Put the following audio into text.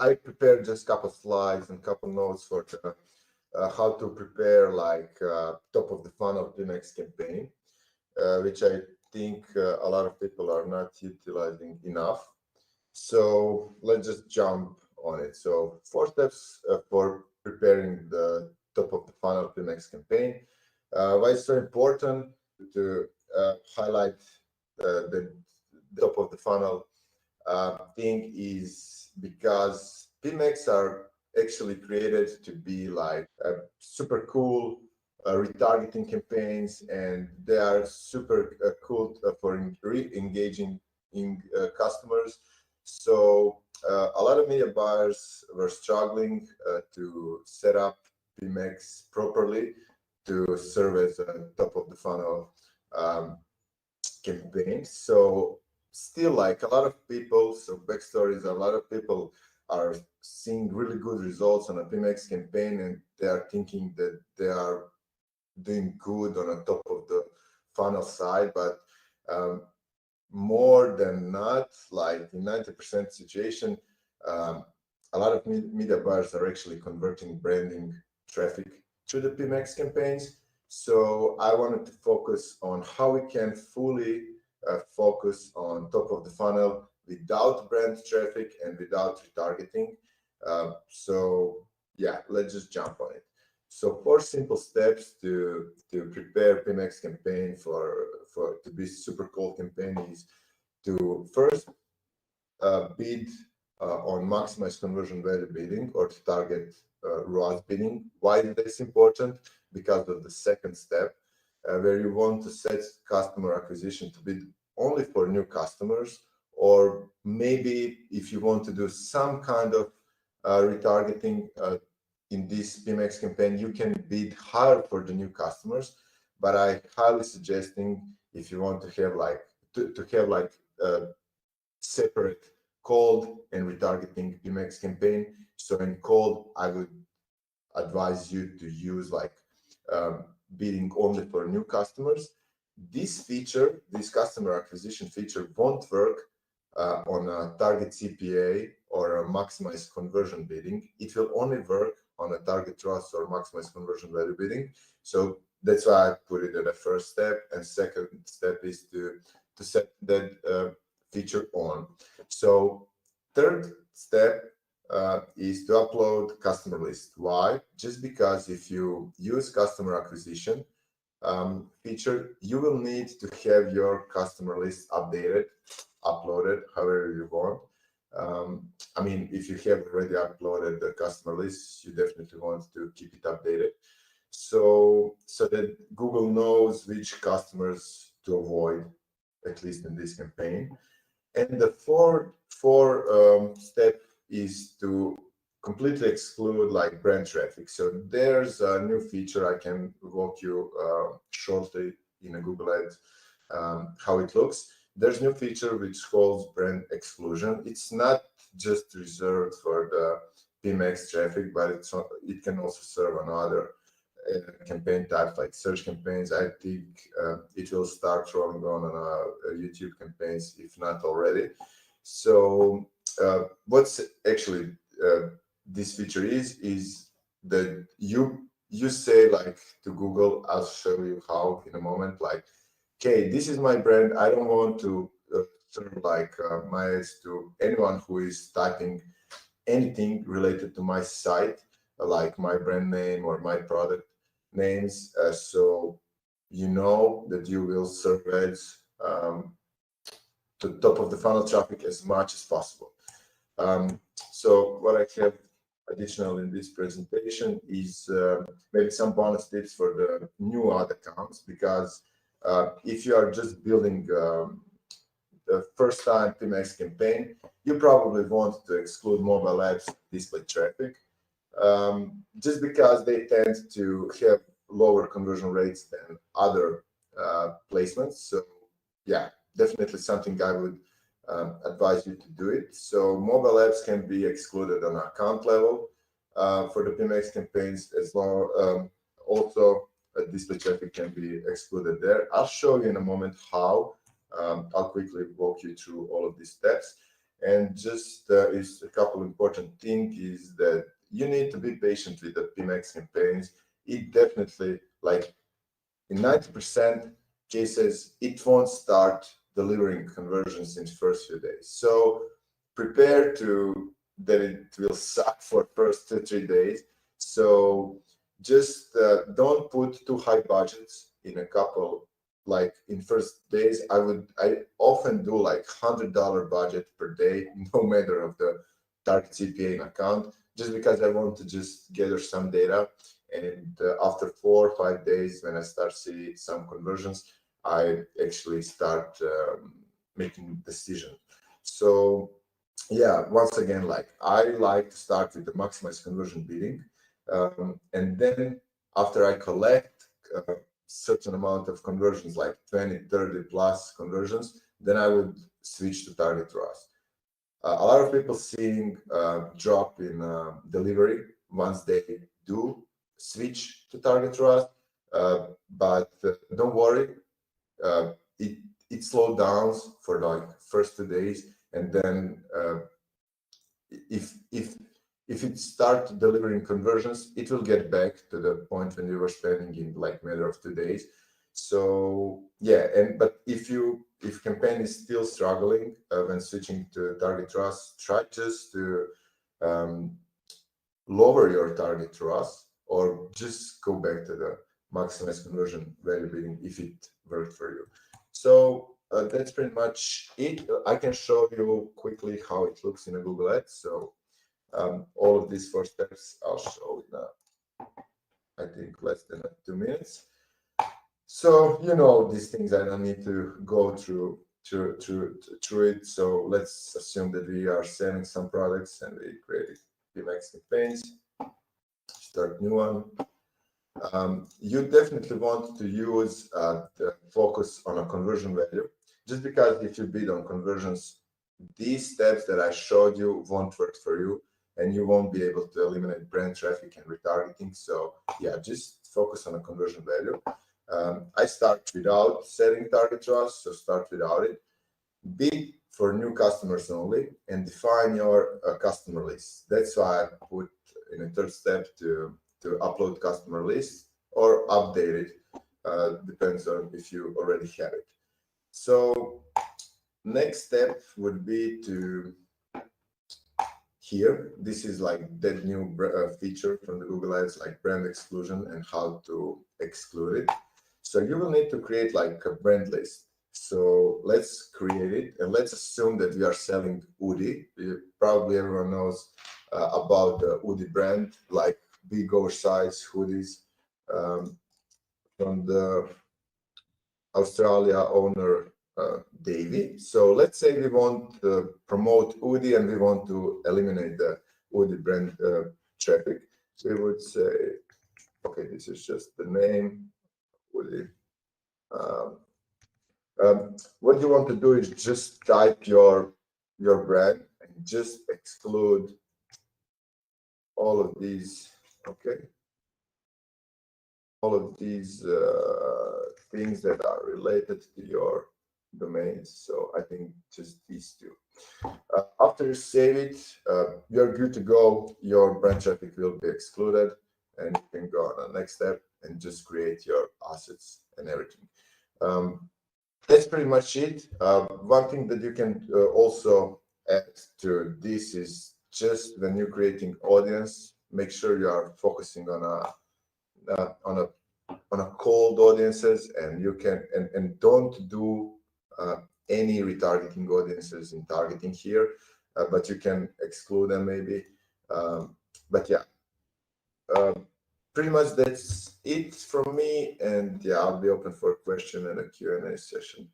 I prepared just a couple slides and couple notes for the, how to prepare like top of the funnel PMax campaign, which I think a lot of people are not utilizing enough. So let's just jump on it. So 4 steps for preparing the top of the funnel PMax campaign. Why it's so important to highlight the top of the funnel thing is because PMax are actually created to be like super cool retargeting campaigns, and they are super cool for re-engaging in customers. So a lot of media buyers were struggling to set up PMax properly to serve as a top of the funnel campaign. So still, like a lot of people, so backstories, a lot of people are seeing really good results on a PMax campaign, and they are thinking that they are doing good on a top of the funnel side, but more than not, like in 90% situation, a lot of media buyers are actually converting branding traffic to the PMax campaigns. So I wanted to focus on how we can fully focus on top of the funnel without brand traffic and without retargeting. So yeah, let's just jump on it. So 4 simple steps to prepare PMax campaign for to be super cool campaign is to first bid on maximize conversion value bidding or to target ROAS bidding. Why is this important? Because of the second step, where you want to set customer acquisition to bid only for new customers, or maybe if you want to do some kind of retargeting in this PMax campaign, you can bid higher for the new customers. But I highly suggesting if you want to have like to have like separate cold and retargeting PMax campaign. So in cold, I would advise you to use like bidding only for new customers. This feature, this customer acquisition feature, won't work on a target CPA or a maximized conversion bidding. It will only work on a target ROAS or maximized conversion value bidding. So that's why I put it at the first step. And second step is to set that feature on. So third step is to upload customer list. Why? Just because if you use customer acquisition feature, you will need to have your customer list updated, uploaded, however you want. I mean, if you have already uploaded the customer list, you definitely want to keep it updated, so that Google knows which customers to avoid, at least in this campaign. And the fourth step is to completely exclude like brand traffic. So there's a new feature I can walk you shortly in a Google Ads how it looks. There's a new feature which calls brand exclusion. It's not just reserved for the PMax traffic, but it can also serve on other campaign types like search campaigns. I think it will start rolling on YouTube campaigns, if not already. So what's actually this feature is that you say like to Google, I'll show you how in a moment, like, okay, this is my brand. I don't want to serve like my ads to anyone who is typing anything related to my site, like my brand name or my product names. So you know that you will serve ads to top of the funnel traffic as much as possible. So what I have additional in this presentation is maybe some bonus tips for the new ad accounts, because if you are just building the first time PMax campaign, you probably want to exclude mobile apps display traffic, just because they tend to have lower conversion rates than other placements. So yeah, definitely something I would advise you to do it. So mobile apps can be excluded on account level for the PMax campaigns as well. Also, display traffic can be excluded there. I'll show you in a moment how. I'll quickly walk you through all of these steps. And just is a couple important things is that you need to be patient with the PMax campaigns. It definitely, like in 90% cases, it won't start delivering conversions in the first few days. So prepare to that it will suck for first 2-3 days. So just don't put too high budgets in a couple. Like in first days, I often do like $100 budget per day, no matter of the target CPA account, just because I want to just gather some data. And after 4 or 5 days, when I start seeing some conversions, I actually start making decision. So yeah, once again, like I like to start with the maximized conversion bidding, and then after I collect certain amount of conversions, like 20, 30 plus conversions, then I would switch to target ROAS. A lot of people seeing drop in delivery once they do switch to target ROAS, but don't worry, it slowed down for like first 2 days, and then if it starts delivering conversions, it will get back to the point when you were spending in like matter of 2 days. So yeah, but if campaign is still struggling when switching to target ROAS, try just to lower your target ROAS or just go back to the maximized conversion value bidding if it worked for you. So that's pretty much it. I can show you quickly how it looks in a Google Ads. So all of these 4 steps I'll show in I think less than 2 minutes. So you know these things, I don't need to go through it. So let's assume that we are selling some products and we create PMax campaigns. Start new one. You definitely want to use the focus on a conversion value, just because if you bid on conversions, these steps that I showed you won't work for you, and you won't be able to eliminate brand traffic and retargeting. So yeah, just focus on a conversion value. I start without setting target ROAS, so start without it. Bid for new customers only, and define your customer list. That's why I put in a third step to upload customer list or update it. Depends on if you already have it. So next step would be to here. This is like that new feature from the Google Ads, like brand exclusion and how to exclude it. So you will need to create like a brand list. So let's create it, and let's assume that we are selling Udi. Probably everyone knows about the Udi brand, like big oversized hoodies from the Australia owner Davey. So let's say we want to promote Udi and we want to eliminate the Udi brand traffic. So we would say, okay, this is just the name, Udi. What you want to do is just type your brand and just exclude all of these, okay? All of these things that are related to your domains. So I think just these 2. After you save it, you're good to go. Your brand traffic will be excluded, and you can go on the next step and just create your assets and everything. That's pretty much it. One thing that you can also add to this is just when you're creating audience, make sure you are focusing on a cold audiences, and you can and don't do any retargeting audiences in targeting here, but you can exclude them maybe. But yeah, pretty much that's it from me, and yeah, I'll be open for a question and a Q&A session.